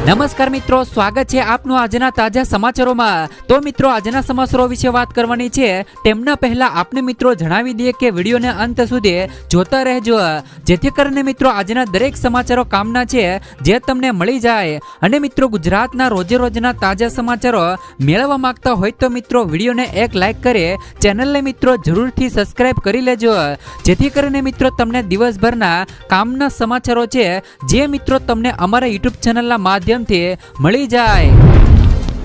નમસ્કાર મિત્રો, સ્વાગત છે આપનું આજના તાજા સમાચારોમાં। તો મિત્રો આજના સમાચારો વિશે વાત કરવાની છે તેમના પહેલા આપને મિત્રો જણાવી દઈએ કે વિડીયોને અંત સુધી જોતા રહેજો, જેથી કરીને મિત્રો આજના દરેક સમાચારો કામના છે જે તમને મળી જાય। અને મિત્રો ગુજરાતના રોજે રોજના તાજા સમાચારો મેળવવા માંગતા હોય તો મિત્રો વિડીયોને એક લાઈક કરી ચેનલને મિત્રો જરૂરથી સબસ્ક્રાઇબ કરી લેજો, જેથી કરીને મિત્રો તમને દિવસભરના કામના સમાચારો છે જે મિત્રો તમને અમારા યુટ્યુબ ચેનલના માધ્યમથી મળી જાય।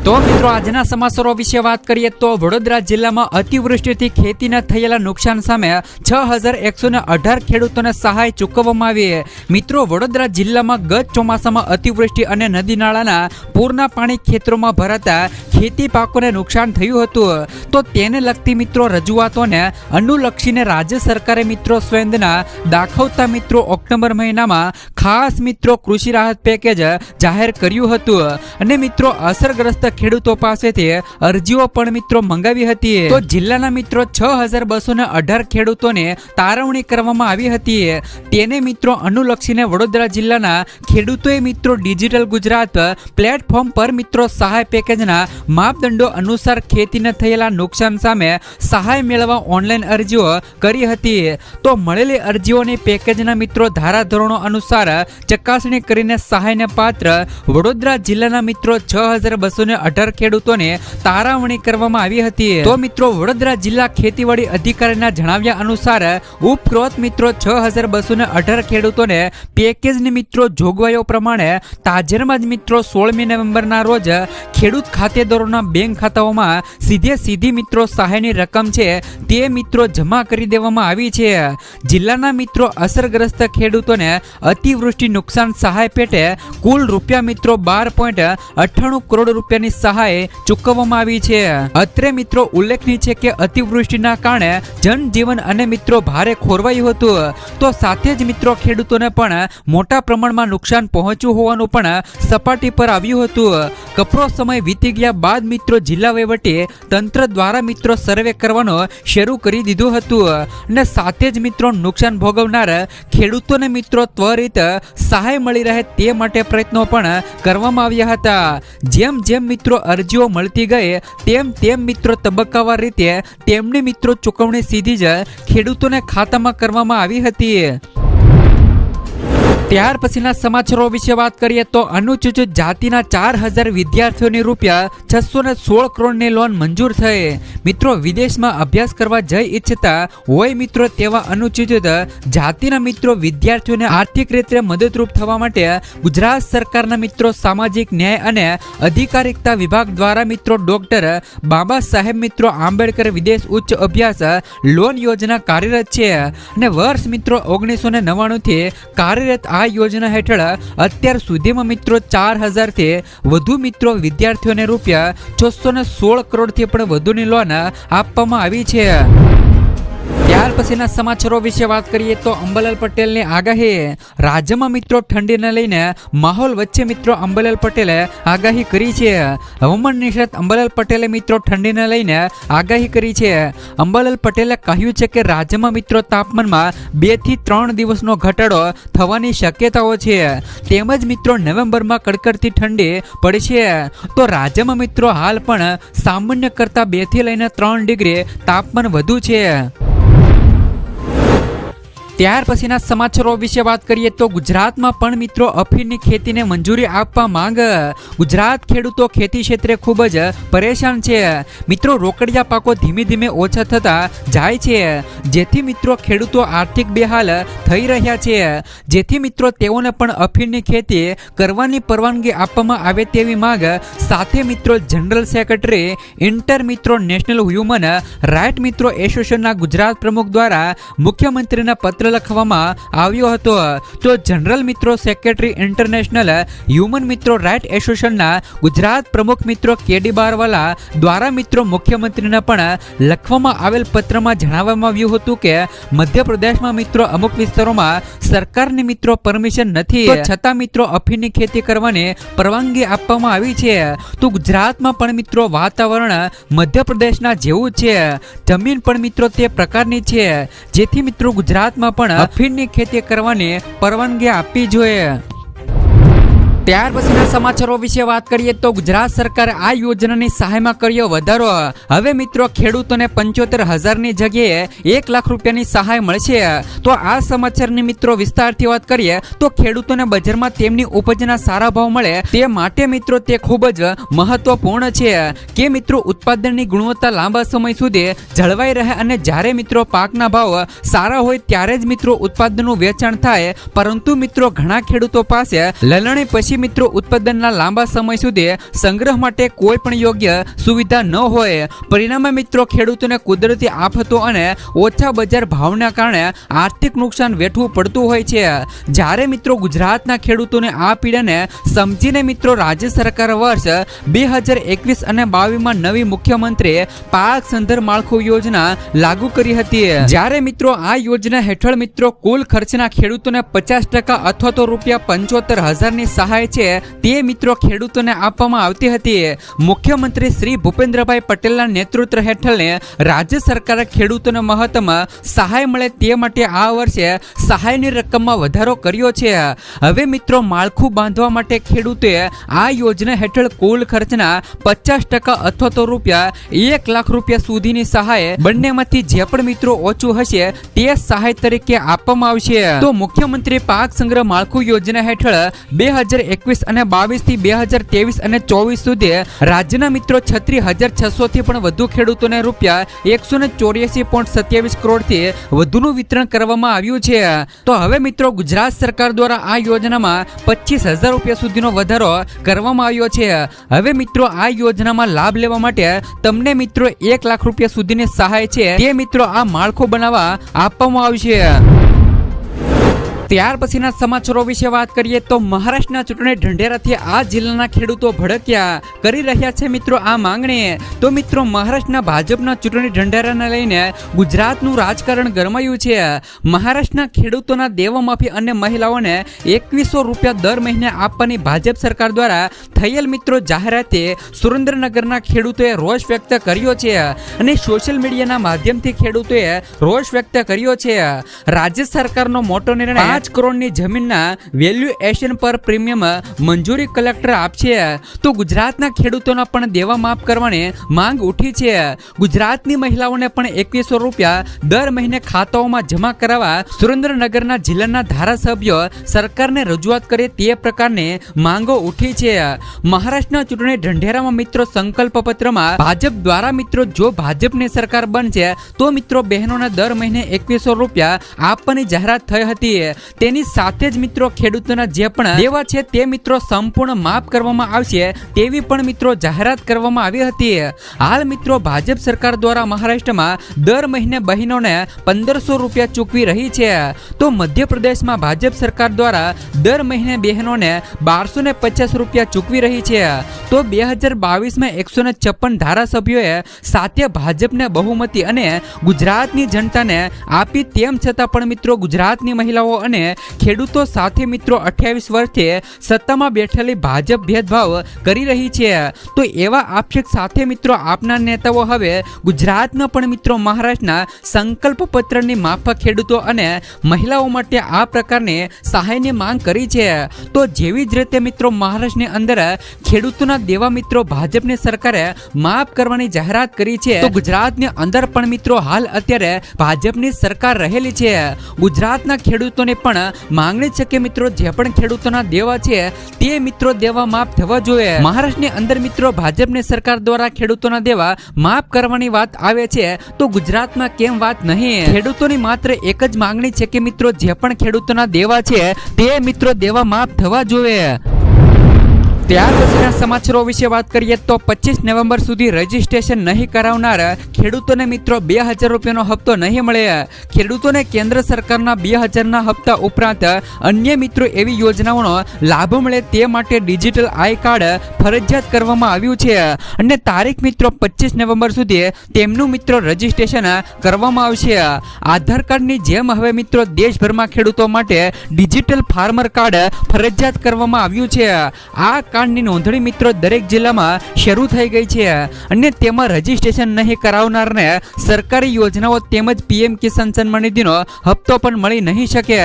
તો મિત્રો આજના સમાચારો વિશે વાત કરીએ તો વડોદરા જિલ્લામાં અતિવૃષ્ટિથી ખેતીને થયેલા નુકસાન સામે 6118 ખેડૂતોને સહાય ચૂકવવામાં આવી। મિત્રો વડોદરા જિલ્લામાં ગત ચોમાસામાં અતિવૃષ્ટિ અને નદી નાળાના પૂરના પાણી ખેતરોમાં ભરાતા ખેતી પાકોને નુકસાન થયું હતું, તો તેને લગતી મિત્રો રજૂઆતોને અનુલક્ષીને રાજ્ય સરકારે મિત્રો સંવેદના દાખવતા મિત્રો ઓક્ટોબર મહિનામાં ખાસ મિત્રો કૃષિ રાહત પેકેજ જાહેર કર્યું હતું અને મિત્રો અસરગ્રસ્ત ખેડૂતો પાસેથી અરજીઓ પણ મિત્રો મંગાવી હતી। તો જિલ્લાના મિત્રો 6218 ખેડૂતોને તારવણી કરવામાં આવી હતી। તેને મિત્રો અનુલક્ષીને વડોદરા જિલ્લાના ખેડૂતોએ મિત્રો ડિજિટલ ગુજરાત પ્લેટફોર્મ પર મિત્રો સહાય પેકેજના માપદંડો અનુસાર ખેતીને થયેલા નુકસાન સામે સહાય મેળવવા ઓનલાઈન અરજીઓ કરી હતી। તો મળેલી અરજીઓની પેકેજના મિત્રો ધારાધોરણો અનુસાર ચકાસણી કરીને સહાયને પાત્ર વડોદરા જિલ્લાના મિત્રો 6218 ખેડૂતોને તારવણી કરવામાં આવી હતી। તો મિત્રો વડોદરા જિલ્લા ખેતીવાડી અધિકારીના જણાવ્યા અનુસાર ઉપરોક્ત મિત્રો 6218 ખેડૂતોને પેકેજની મિત્રો જોગવાઈઓ પ્રમાણે તાજેતરમાં જ મિત્રો 16મી નવેમ્બરના રોજ ખેડૂત ખાતેદારોના બેંક ખાતાઓમાં સીધી મિત્રો સહાયની રકમ છે તે મિત્રો જમા કરી દેવામાં આવી છે। જિલ્લાના મિત્રો અસરગ્રસ્ત ખેડૂતોને અતિવૃષ્ટિ નુકસાન સહાય પેટે કુલ રૂપિયા મિત્રો 12.98 કરોડ રૂપિયાની સહાય ચૂકવવામાં આવી છે। અત્રે મિત્રો ઉલ્લેખનીય છે કે અતિવૃષ્ટિના કારણે જનજીવન અને મિત્રો ભારે ખોરવાયું હતું, તો સાથે જ મિત્રો ખેડૂતોને પણ મોટા પ્રમાણમાં નુકસાન પહોંચ્યું હોવાનું પણ સપાટી પર આવ્યું હતું। કપરો સમય વીતી ગયા બાદ મિત્રો જિલ્લા વહીવટી તંત્ર દ્વારા મિત્રો સર્વે કરવાનો શરૂ કરી દીધું હતું અને સાથે જ મિત્રો નુકસાન ભોગવનાર ખેડૂતોને મિત્રો ત્વરિત સહાય મળી રહે તે માટે પ્રયત્નો પણ કરવામાં આવ્યા હતા। જેમ જેમ મિત્રો અરજીઓ મળતી ગઈ તેમ મિત્રો તબક્કાવાર રીતે તેમની મિત્રો ચૂકવણી સીધી જ ખેડૂતોને ખાતામાં કરવામાં આવી હતી। ત્યાર પછીના સમાચારો વિશે વાત કરીએ તો અનુસૂચિત જાતિના 4000 વિદ્યાર્થીઓની રૂપિયા 616 કરોડની લોન મંજૂર થઈ। મિત્રો વિદેશમાં અભ્યાસ કરવા જઈ ઈચ્છતા હોય મિત્રો તેવા અનુસૂચિત જાતિના મિત્રો વિદ્યાર્થીઓને આર્થિક રીતે મદદરૂપ થવા માટે ગુજરાત સરકારના મિત્રો સામાજિક ન્યાય અને અધિકારિતા વિભાગ દ્વારા મિત્રો ડોક્ટર બાબા સાહેબ મિત્રો આંબેડકર વિદેશ ઉચ્ચ અભ્યાસ લોન યોજના કાર્યરત છે અને વર્ષ મિત્રો 1999 થી કાર્યરત આ યોજના હેઠળ અત્યાર સુધીમાં મિત્રો 4000 થી વધુ મિત્રો વિદ્યાર્થીઓને રૂપિયા 616 કરોડથી પણ વધુની લોન આપવામાં આવી છે। ત્યાર પછીના સમાચારો વિશે વાત કરીએ તો અંબાલાલ પટેલની આગાહી। રાજ્યમાં મિત્રો ઠંડીને લઈને માહોલ વચ્ચે મિત્રો અંબાલાલ પટેલે આગાહી કરી છે। હવામાન નિષ્ણાત અંબાલાલ પટેલે મિત્રો ઠંડીને લઈને આગાહી કરી છે। અંબાલાલ પટેલે કહ્યું છે કે રાજ્યમાં મિત્રો તાપમાનમાં 2 થી 3 દિવસનો ઘટાડો થવાની શક્યતાઓ છે, તેમજ મિત્રો નવેમ્બરમાં કડકડતી ઠંડી પડશે। તો રાજ્યમાં મિત્રો હાલ પણ સામાન્ય કરતાં 2 થી લઈને 3 ડિગ્રી તાપમાન વધુ છે। ત્યાર પછીના સમાચારો વિશે વાત કરીએ તો ગુજરાતમાં પણ મિત્રો અફીણની ખેતીને મંજૂરી આપવા માંગ। ગુજરાત ખેડૂતો ખેતી ક્ષેત્રે ખૂબ જ પરેશાન છે। મિત્રો રોકડિયા પાકો ધીમે ધીમે ઓછા થતા જાય છે, જેથી મિત્રો ખેડૂતો આર્થિક બેહાલ થઈ રહ્યા છે, જેથી મિત્રો તેઓને પણ અફીણની ખેતી કરવાની પરવાનગી આપવામાં આવે તેવી માંગ સાથે મિત્રો જનરલ સેક્રેટરી ઇન્ટર મિત્રો નેશનલ હ્યુમન રાઇટ મિત્રો એસોસિએશનના ગુજરાત પ્રમુખ દ્વારા મુખ્યમંત્રીના પત્ર લખવામાં આવ્યો હતો। તો જનરલ મિત્રો સેક્રેટરી ઇન્ટરનેશનલ હ્યુમન મિત્રો રાઇટ એસોસિએશનના ગુજરાત પ્રમુખ મિત્રો કેડી બારવાલા દ્વારા મિત્રો મુખ્યમંત્રીને પણ લખવામાં આવેલ પત્રમાં જણાવવામાં આવ્યું હતું કે મધ્યપ્રદેશમાં મિત્રો અમુક વિસ્તારોમાં સરકારની મિત્રો પરમિશન નથી, છતાં મિત્રો અફીણની ખેતી કરવાની પરવાનગી આપવામાં આવી છે। તો ગુજરાતમાં પણ મિત્રો વાતાવરણ મધ્યપ્રદેશના જેવું છે, જમીન પણ મિત્રો તે પ્રકારની છે, જેથી મિત્રો ગુજરાતમાં પણ અફીણની ખેતી કરવાની પરવાનગી આપવી જોઈએ। ત્યાર પછીના સમાચારો વિશે વાત કરીએ તો ગુજરાત સરકારે આ યોજનાની સહાયમાં કર્યો વધારો. હવે મિત્રો ખેડૂતોને 75,000ની જગ્યાએ 1 લાખ રૂપિયાની સહાય મળશે. તો આ સમાચારની મિત્રો વિસ્તારથી વાત કરીએ તો ખેડૂતોને બજારમાં તેમની ઉપજના સારા ભાવ મળે તે માટે મિત્રો તે ખૂબ જ મહત્વપૂર્ણ છે કે મિત્રો ઉત્પાદનની ગુણવત્તા લાંબા સમય સુધી જળવાઈ રહે અને જ્યારે મિત્રો પાકના ભાવ સારા હોય ત્યારે જ મિત્રો ઉત્પાદનનું વેચાણ થાય. પરંતુ મિત્રો ઘણા ખેડૂતો પાસે લલણી પછી મિત્રો ઉત્પાદનના લાંબા સમય સુધી સંગ્રહ માટે કોઈ પણ યોગ્ય સુવિધા ન હોય. પરિણામે મિત્રો ખેડૂતોને કુદરતી આફતો અને ઓછા બજાર ભાવના કારણે આર્થિક નુકસાન વેઠવું પડતું હોય છે. જ્યારે મિત્રો ગુજરાતના ખેડૂતોને આ પીડાને સમજીને મિત્રો રાજ્ય સરકાર વર્ષ 2021 અને 22માં નવી મુખ્યમંત્રી પાક સંદર માળખું યોજના લાગુ કરી હતી. જ્યારે મિત્રો આ યોજના હેઠળ મિત્રો કુલ ખર્ચના ખેડૂતોને 50% અથવા તો ₹75,000ની સહાય છે તે મિત્રો ખેડૂતોને આપવામાં આવતી હતી. મુખ્યમંત્રી શ્રી ભૂપેન્દ્રભાઈ પટેલના નેતૃત્વ હેઠળની રાજ્ય સરકારે ખેડૂતોને મહત્તમ સહાય મળે તે માટે આ વર્ષે સહાયની રકમમાં વધારો કર્યો છે. હવે મિત્રો માળખું બાંધવા માટે ખેડૂતોએ આ યોજના હેઠળ કુલ ખર્ચના 50% અથવા તો ₹1 લાખ સુધીની સહાય બંનેમાંથી જે પણ મિત્રો ઓછું હશે તે સહાય તરીકે આપવામાં આવશે. તો મુખ્યમંત્રી પાક સંગ્રહ માળખું યોજના હેઠળ 2021 અને 22 થી 2023 અને 24 સુધી રાજ્યના મિત્રો 36,600 થી પણ વધુ ખેડૂતોને ₹184.27 કરોડથી વધુનું વિતરણ કરવામાં આવ્યું છે. તો હવે મિત્રો ગુજરાત સરકાર દ્વારા આ યોજનામાં ₹25,000 સુધીનો વધારો કરવામાં આવ્યો છે. હવે મિત્રો આ યોજનામાં લાભ લેવા માટે તમને મિત્રો ₹1 લાખ સુધીની સહાય છે તે મિત્રો આ માળખું બનાવવા આપવામાં આવશે. ત્યાર પછીના સમાચારો વિશે વાત કરીએ તો મહારાષ્ટ્રના ચૂંટણી ઢંઢેરાથી આ જિલ્લાના ખેડૂતો ભડક્યા કરી રહ્યા છે મિત્રો આ માંગણી. તો મિત્રો મહારાષ્ટ્રના ભાજપના ચૂંટણી ઢંઢેરાને લઈને ગુજરાતનું રાજકારણ ગરમાયું છે. મહારાષ્ટ્રના ખેડૂતોના દેવામાફી અને મહિલાઓને ₹2100 દર મહિને આપવાની ભાજપ સરકાર દ્વારા થયેલ મિત્રો જાહેરાતે સુરેન્દ્રનગરના ખેડૂતોએ રોષ વ્યક્ત કર્યો છે અને સોશિયલ મીડિયાના માધ્યમથી ખેડૂતોએ રોષ વ્યક્ત કર્યો છે. રાજ્ય સરકારનો મોટો નિર્ણય 5 કરોડની જમીનના વેલ્યુએશન પર પ્રીમિયમ મંજૂરી કલેક્ટર આપશે. તો ગુજરાતના ખેડૂતોના પણ દેવા માફ કરવાની માંગ ઉઠી છે. ગુજરાતની મહિલાઓને પણ ₹2100 દર મહિને ખાતાઓમાં જમા કરાવવા સુરેન્દ્રનગરના જિલ્લાના ધારાસભ્યો સરકારને રજૂઆત કરે તે પ્રકારની માંગો ઉઠી છે. મહારાષ્ટ્રના ચૂંટણી ઢંઢેરામાં મિત્રો સંકલ્પ પત્રમાં ભાજપ દ્વારા મિત્રો જો ભાજપની સરકાર બનશે તો મિત્રો બહેનોને દર મહિને ₹2100 આપવાની જાહેરાત થઈ હતી. તેની સાથે જ મિત્રો ખેડૂતોના જે પણ દેવા છે તે મિત્રો સંપૂર્ણ માફ કરવામાં આવશે તેવી પણ મિત્રો જાહેરાત કરવામાં આવી હતી. હાલ મિત્રો ભાજપ સરકાર દ્વારા મહારાષ્ટ્રમાં દર મહિને બહેનોને ₹1500 ચૂકવી રહી છે. તો મધ્યપ્રદેશમાં ભાજપ સરકાર દ્વારા દર મહિને બહેનોને ₹1250 ચૂકવી રહી છે. તો 2022માં 156 ધારાસભ્યોએ સાથે ભાજપને બહુમતી અને ગુજરાતની જનતાને આપી તેમ છતાં પણ મિત્રો ગુજરાતની મહિલાઓ અને ખેડૂતો સાથે મિત્રો 28 વર્ષથી સત્તામાં બેઠેલી ભાજપ ભેદભાવ કરી રહી છે. તો એવા આક્ષેપ સાથે મિત્રો આપના નેતાઓ હવે ગુજરાતના પણ મિત્રો મહારાષ્ટ્રના સંકલ્પ પત્રની માફક ખેડૂતો અને મહિલાઓ માટે આ પ્રકારની સહાયની માંગ કરી છે. તો જેવી જ રીતે મિત્રો મહારાષ્ટ્રની અંદર ખેડૂતોના દેવા મિત્રો ભાજપની સરકારે માફ કરવાની જાહેરાત કરી છે. તો ગુજરાતની અંદર પણ મિત્રો હાલ અત્યારે ભાજપની સરકાર રહેલી છે. ગુજરાતના ખેડૂતોને પણ માંગણી છે કે મિત્રો જે પણ ખેડૂતોના દેવા છે તે મિત્રો દેવા માફ થવા જોઈએ. મહારાષ્ટ્રની અંદર મિત્રો ભાજપની સરકાર દ્વારા ખેડૂતોના દેવા માફ કરવાની વાત આવે છે તો ગુજરાતમાં કેમ વાત નહીં? ખેડૂતોની માત્ર એક જ માંગણી છે કે મિત્રો જે પણ ખેડૂતોના દેવા છે તે મિત્રો દેવા માફ થવા જોઈએ. ત્યાર પછીના સમાચારો વિશે વાત કરીએ તો 25 નવેમ્બર સુધી રજીસ્ટ્રેશન નહીં કરાવનાર ખેડૂતોને મિત્રો ₹2000નો હપ્તો નહીં મળે. ખેડૂતોને કેન્દ્ર સરકારના 2000ના હપ્તા ઉપરાંત અન્ય મિત્રો એવી યોજનાઓનો લાભ મળે તે માટે ડિજિટલ આઈ કાર્ડ ફરજિયાત કરવામાં આવ્યું છે અને તારીખ મિત્રો 25 નવેમ્બર સુધી તેમનું મિત્રો રજીસ્ટ્રેશન કરવામાં આવશે. આધાર કાર્ડની જેમ હવે મિત્રો દેશભરમાં ખેડૂતો માટે ડિજિટલ ફાર્મર કાર્ડ ફરજિયાત કરવામાં આવ્યું છે. આ કાર્ડની નોંધણી મિત્રો દરેક જિલ્લામાં શરૂ થઈ ગઈ છે અને તેમાં રજીસ્ટ્રેશન નહીં કરાવનારને સરકારી યોજનાઓ તેમજ પીએમ કિસાન સન્માન નિધિનો હપ્તો પણ મળી નહીં શકે.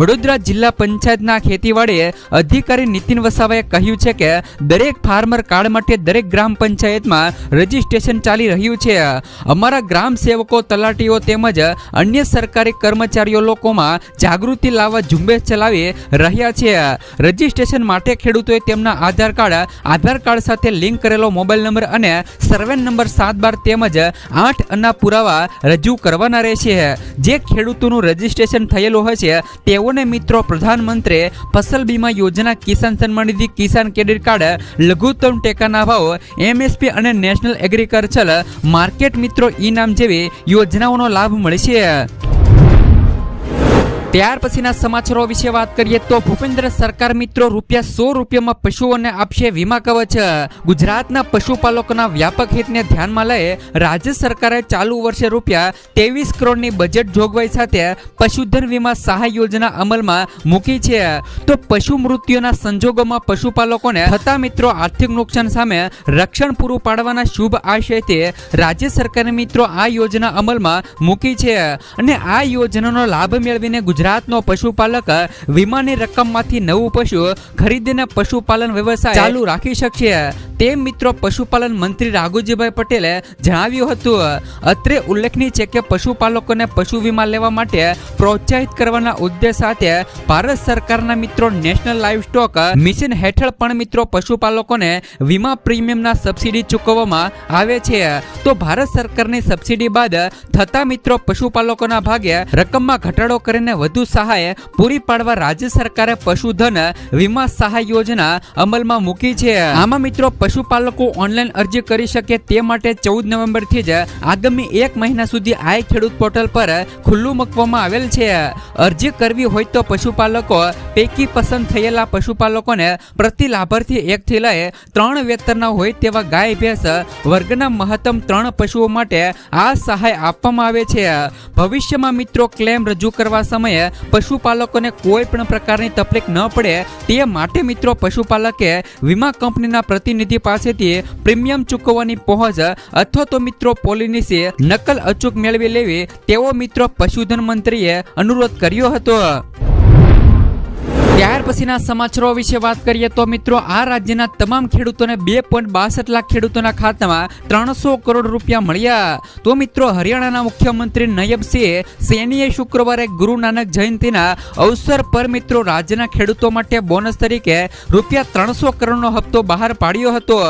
વડોદરા જિલ્લા પંચાયતના ખેતીવાડી અધિકારી નીતિન વસાવાએ કહ્યું છે કે દરેક ફાર્મર કાર્ડ માટે દરેક ગ્રામ પંચાયતમાં રજીસ્ટ્રેશન ચાલી રહ્યું છે. અમારા ગ્રામ સેવકો, તલાટીઓ તેમજ અન્ય સરકારી કર્મચારીઓ લોકોમાં જાગૃતિ લાવવા ઝુંબેશ ચલાવી રહ્યા છે. રજીસ્ટ્રેશન માટે ખેડૂતોએ તેમના આધાર કાર્ડ સાથે લિંક કરેલો મોબાઈલ નંબર અને સર્વે નંબર 712 તેમજ 8 અના પુરાવા રજૂ કરવાના રહેશે. જે ખેડૂતોનું રજીસ્ટ્રેશન થયેલું હશે તેઓને મિત્રો પ્રધાનમંત્રી ફસલ બીમા યોજના, કિસાન સન્માન નિધિ, કિસાન ક્રેડિટ કાર્ડ, લઘુત્તમ ટેકાના ભાવ, એમએસપી અને નેશનલ એગ્રીકલ્ચર માર્કેટ મિત્રો ઇનામ જેવી યોજનાઓનો લાભ મળશે. ત્યાર પછીના સમાચારો વિશે વાત કરીએ તો ભૂપેન્દ્ર સરકાર મિત્રો ₹100 પશુઓને આપશે વીમા કવચ. ગુજરાતના પશુપાલકોના વ્યાપક હિતને ધ્યાનમાં લઈ રાજ્ય સરકારે ચાલુ વર્ષે ₹23 કરોડની બજેટ જોગવાઈ સાથે પશુધન વીમા સહાય યોજના અમલમાં મૂકી છે. તો પશુ મૃત્યુના સંજોગોમાં પશુપાલકોને થતા મિત્રો આર્થિક નુકસાન સામે રક્ષણ પૂરું પાડવાના શુભ આશયથી રાજ્ય સરકારે મિત્રો આ યોજના અમલમાં મૂકી છે અને આ યોજનાનો લાભ મેળવીને ગુજરાતનો પશુપાલક વીમાની રકમમાંથી નવું પશુ ખરીદીને પશુપાલન વ્યવસાય ચાલુ રાખી શકશે. તેમ મિત્રો પશુપાલન મંત્રી રાઘુજીભાઈ પટેલે જણાવ્યું હતું. અત્રે ઉલ્લેખનીય છે કે પશુપાલકોને પશુ વીમા લેવા માટે પ્રોત્સાહિત કરવાના ઉદ્દેશ સાથે ભારત સરકારના મિત્રો નેશનલ લાઇવ સ્ટોક મિશન હેઠળ પણ મિત્રો પશુપાલકોને વીમા પ્રીમિયમના સબસિડી ચૂકવવામાં આવે છે. તો ભારત સરકારની સબસિડી બાદ થતા મિત્રો પશુપાલકોના ભાગે રકમમાં ઘટાડો કરીને વધુ સહાય પૂરી પાડવા રાજ્ય સરકારે પશુધન વીમા સહાય યોજના અમલમાં મૂકી છે. આમાં મિત્રો પશુપાલકો ઓનલાઈન અરજી કરી શકે તે માટે 14 નવેમ્બરથી જ આગામી 1 મહિના સુધી આઈ ખેડૂત પોર્ટલ પર ખુલ્લું મૂકવામાં આવેલ છે. અરજી કરવી હોય તો પશુપાલકો પૈકી પસંદ થયેલા પશુપાલકોને પ્રતિ લાભાર્થી 1 થી લઈ 3 વેતરના હોય તેવા ગાય ભેંસ વર્ગના મહત્તમ 3 પશુઓ માટે આ સહાય આપવામાં આવે છે. ભવિષ્યમાં મિત્રો ક્લેમ રજૂ કરવા સમયે પશુપાલકોને કોઈ પણ પ્રકારની તકલીફ ન પડે તે માટે મિત્રો પશુપાલકે વીમા કંપનીના પ્રતિનિધિ પાસેથી પ્રીમિયમ ચૂકવવાની પહોંચ અથવા તો મિત્રો પોલિસી નકલ અચૂક મેળવી લેવી તેવો મિત્રો પશુધન મંત્રીએ અનુરોધ કર્યો હતો. ત્યાર પછીના સમાચારો વિશે વાત કરીએ તો મિત્રો આ રાજ્યના તમામ ખેડૂતોને 2.62 લાખ ખેડૂતોના ખાતામાં 300 કરોડ રૂપિયા મળ્યા. તો મિત્રો હરિયાણાના મુખ્યમંત્રી નયબસિંહ સૈનીએ શુક્રવારે ગુરુ નાનક જયંતિના અવસર પર મિત્રો રાજ્યના ખેડૂતો માટે બોનસ તરીકે ₹300 કરોડનો હપ્તો બહાર પાડ્યો હતો.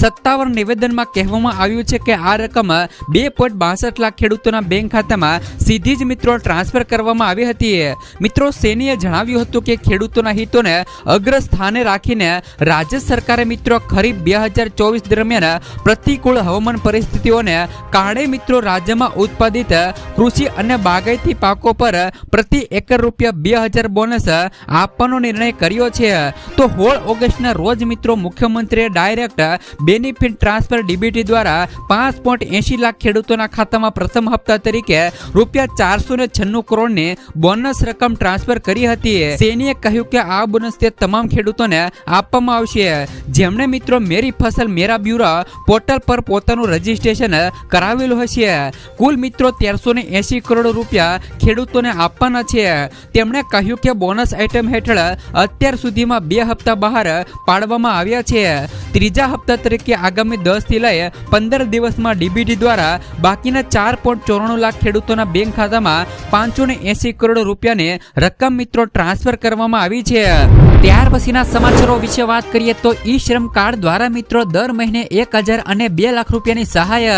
સત્તાવાર નિવેદનમાં કહેવામાં આવ્યું છે કે આ રકમ 2.62 લાખ ખેડૂતોના બેંક ખાતામાં સીધી જ મિત્રો ટ્રાન્સફર કરવામાં આવી હતી. મિત્રો સૈનીએ જણાવ્યું હતું કે ખેડૂતોના હિતોને અગ્ર સ્થાને રાખીને રાજ્ય સરકારે મિત્રો ખરીફ 2024 દરમિયાન પ્રતિકૂળ હવામાન પરિસ્થિતિઓને કારણે મિત્રો રાજ્યમાં ઉત્પાદિત કૃષિ અને બાગાયતી પાકો પર પ્રતિ એકર ₹2000 બોનસ આપવાનો નિર્ણય કર્યો છે. તો 16 ઓગસ્ટના રોજ મિત્રો મુખ્યમંત્રીએ ડાયરેક્ટ બેનિફિટ ટ્રાન્સફર ડીબીટી દ્વારા 5.80 લાખ ખેડૂતોના ખાતામાં પ્રથમ હપ્તા તરીકે ₹496 કરોડની બોનસ રકમ ટ્રાન્સફર કરી હતી. સૈનીએ કહ્યું કે આ બોનસ તે તમામ ખેડૂતોને આપવામાં આવશે જેમણે મિત્રો મેરી ફસલ મેરા બ્યુરો પોર્ટલ પર પોતાનું રજીસ્ટ્રેશન કરાવેલું હશે. કુલ મિત્રો 1380 કરોડ રૂપિયા ખેડૂતોને આપવાના છે. તેમણે કહ્યું કે બોનસ આઇટમ હેઠળ અત્યાર સુધીમાં 2 હપ્તા બહાર પાડવામાં આવ્યા છે. ત્રીજા હપ્તા તરીકે આગામી 10 થી લઈ 15 દિવસમાં ડીબીટી દ્વારા બાકીના 4.94 લાખ ખેડૂતોના બેંક ખાતામાં 580 કરોડ રૂપિયાની રકમ મિત્રો ટ્રાન્સફર કરવામાં આવી છે. ત્યાર પછીના સમાચારો વિશે વાત કરીએ તો ઈ શ્રમ કાર્ડ દ્વારા મિત્રો દર મહિને 1000 અને 2 લાખ રૂપિયાની સહાય.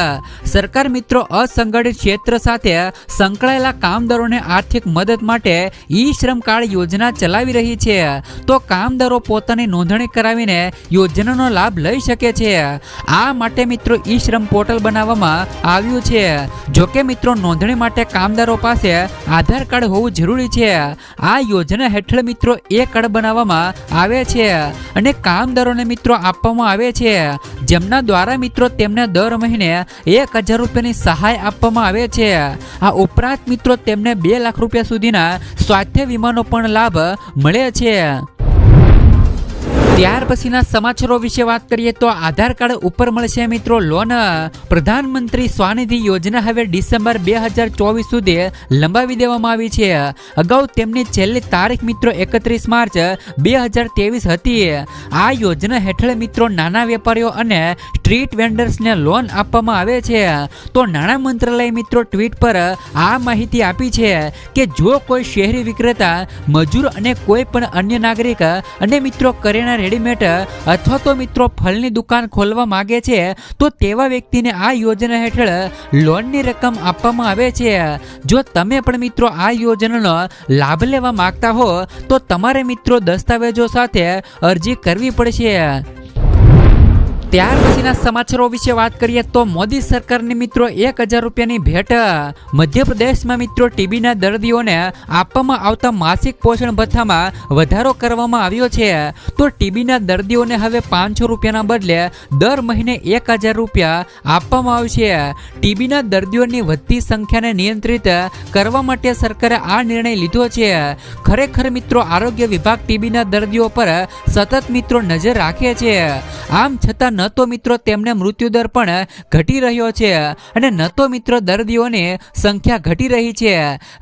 સરકાર મિત્રો અસંગઠિત ક્ષેત્ર સાથે સંકળાયેલા કામદારોને આર્થિક મદદ માટે ઈ શ્રમ કાર્ડ યોજના ચલાવી રહી છે. તો કામદારો પોતાની નોંધણી કરાવીને યોજનાનો લાભ લઈ શકે છે. આ માટે મિત્રો ઈ શ્રમ પોર્ટલ બનાવવામાં આવ્યું છે. જોકે મિત્રો નોંધણી માટે કામદારો પાસે આધાર કાર્ડ હોવું જરૂરી છે. આ યોજના હેઠળ મિત્રો એ કાર્ડ બનાવવામાં આવે છે અને કામદારોને મિત્રો આપવામાં આવે છે જેમના દ્વારા મિત્રો તેમને દર મહિને 1000 રૂપિયાની સહાય આપવામાં આવે છે. આ ઉપરાંત મિત્રો તેમને 2 લાખ રૂપિયા સુધીના સ્વાસ્થ્ય વીમાનો પણ લાભ મળે છે. ત્યાર પછીના સમાચારો વિશે વાત કરીએ તો આધાર કાર્ડ ઉપર મળશે મિત્રો લોન. પ્રધાનમંત્રી સ્વાનિધિ યોજના હવે ડિસેમ્બર 2024 સુધી લંબાવી દેવામાં આવી છે. અગાઉ તેમની છેલ્લી તારીખ મિત્રો 31 માર્ચ 2023 હતી. આ યોજના હેઠળ મિત્રો નાના વેપારીઓ અને સ્ટ્રીટ વેન્ડર્સને લોન આપવામાં આવે છે. તો નાણાં મંત્રાલય મિત્રો ટ્વીટ પર આ માહિતી આપી છે કે જો કોઈ શહેરી વિક્રેતા, મજૂર અને કોઈ પણ અન્ય નાગરિક અને મિત્રો કરિયાણા, રેડીમેડ અથવા તો મિત્રો ફળની દુકાન ખોલવા માંગે છે તો તેવા વ્યક્તિને આ યોજના હેઠળ લોનની રકમ આપવામાં આવે છે. જો તમે પણ મિત્રો આ યોજનાનો લાભ લેવા માંગતા હો તો તમારે મિત્રો દસ્તાવેજો સાથે અરજી કરવી પડશે. ત્યાર પછીના સમાચારો વિશે વાત કરીએ તો મોદી સરકારની મિત્રો 1000 રૂપિયાની ભેટ. મધ્યપ્રદેશમાં મિત્રો ટીબીના દર્દીઓને આપવામાં આવતા માસિક પોષણ ભથ્થામાં વધારો કરવામાં આવ્યો છે. તો ટીબીના દર્દીઓને હવે 500 રૂપિયાના બદલે દર મહિને 1000 રૂપિયા આપવામાં આવશે. ટીબીના દર્દીઓની વધતી સંખ્યાને નિયંત્રિત કરવા માટે સરકારે આ નિર્ણય લીધો છે. ખરેખર મિત્રો આરોગ્ય વિભાગ ટીબીના દર્દીઓ પર સતત મિત્રો નજર રાખે છે. આમ છતાં ન તો મિત્રો તેમને મૃત્યુદર પણ ઘટી રહ્યો છે અને ન તો મિત્રો દર્દીઓની સંખ્યા ઘટી રહી છે.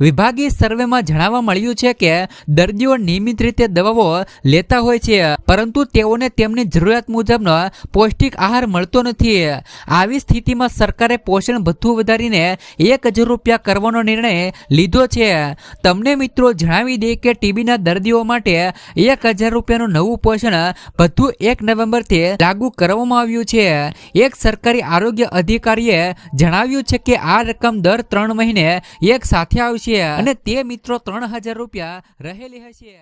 વિભાગીય સર્વેમાં જાણવા મળ્યું છે કે દર્દીઓ નિયમિત રીતે દવાઓ લેતા હોય છે પરંતુ તેઓને તેમની જરૂરિયાત મુજબનો પૌષ્ટિક આહાર મળતો નથી. આવી સ્થિતિમાં સરકારે પોષણ ભથ્થું વધારીને 1000 રૂપિયા કરવાનો નિર્ણય લીધો છે. તમને મિત્રો જણાવી દે કે ટીબીના દર્દીઓ માટે 1000 રૂપિયાનું નવું પોષણ ભથ્થું 1 નવેમ્બરથી લાગુ કરવામાં આવ્યું છે. એક સરકારી આરોગ્ય અધિકારીએ જણાવ્યું છે કે આ રકમ દર 3 મહિને એક સાથે આવશે અને તે મિત્રો 3000 રૂપિયા રહેલી હશે.